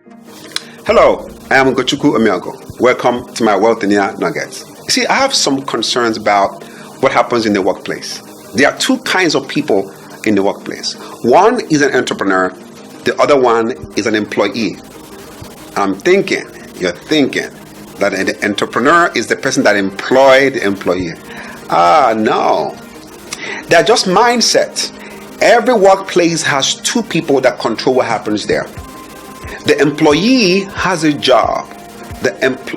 Hello, I am Gochuku Omiago. Welcome to my Wealthinia Nuggets. You see, I have some concerns about what happens in the workplace. There are two kinds of people in the workplace. One is an entrepreneur, the other one is an employee. You're thinking that an entrepreneur is the person that employed the employee. No. They're just mindsets. Every workplace has two people that control what happens there. The employee has a job. The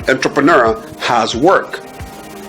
entrepreneur has work.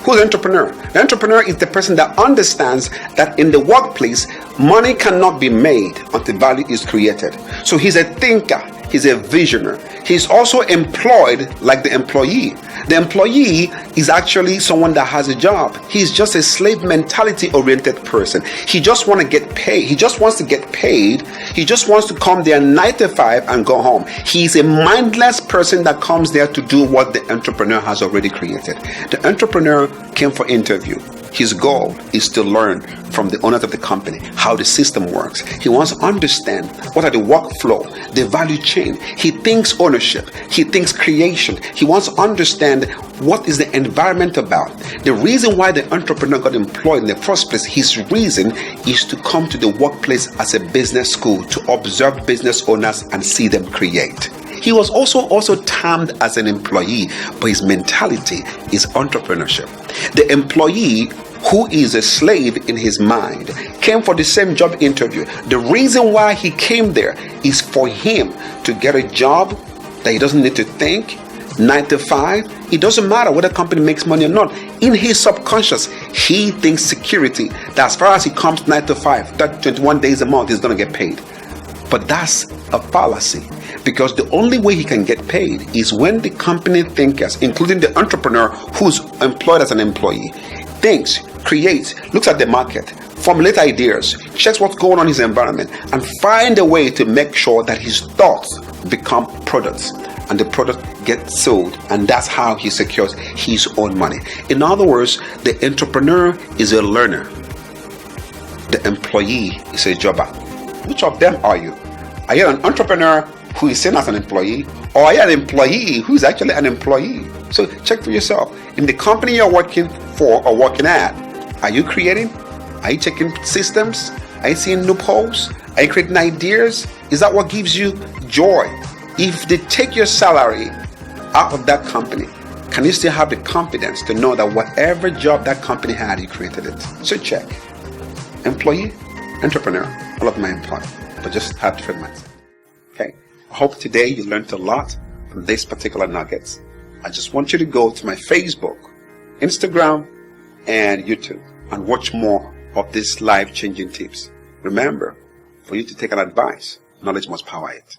Who's the entrepreneur? The entrepreneur is the person that understands that in the workplace, money cannot be made until value is created. So he's a thinker. He's a visionary. He's also employed like the employee. The employee is actually someone that has a job. He's just a slave mentality oriented person. He just wants to get paid. He just wants to get paid. He just wants to come there 9 to 5 and go home. He's a mindless person that comes there to do what the entrepreneur has already created. The entrepreneur came for interview. His goal is to learn from the owners of the company how the system works. He wants to understand what are the workflow, the value chain. He thinks ownership. He thinks creation. He wants to understand what is the environment about. The reason why the entrepreneur got employed in the first place, his reason is to come to the workplace as a business school to observe business owners and see them create. He was also termed as an employee, but his mentality is entrepreneurship. The employee, who is a slave in his mind, came for the same job interview. The reason why he came there is for him to get a job that he doesn't need to think, 9 to 5. It doesn't matter whether the company makes money or not. In his subconscious, he thinks security, that as far as he comes 9 to 5, that 21 days a month, he's going to get paid. But that's a fallacy, because the only way he can get paid is when the company thinkers, including the entrepreneur who's employed as an employee, thinks, creates, looks at the market, formulates ideas, checks what's going on in his environment, and find a way to make sure that his thoughts become products and the product gets sold, and that's how he secures his own money. In other words, the entrepreneur is a learner. The employee is a jobber. Which of them are you? Are you an entrepreneur who is seen as an employee, or are you an employee who is actually an employee? So check for yourself. In the company you're working for or working at, are you creating? Are you checking systems? Are you seeing loopholes? Are you creating ideas? Is that what gives you joy? If they take your salary out of that company, can you still have the confidence to know that whatever job that company had, you created it? So check. Employee, entrepreneur, all of them are employed, but just have different minds. Okay. I hope today you learned a lot from this particular nuggets. I just want you to go to my Facebook, Instagram, and YouTube and watch more of these life-changing tips. Remember, for you to take an advice, knowledge must power it.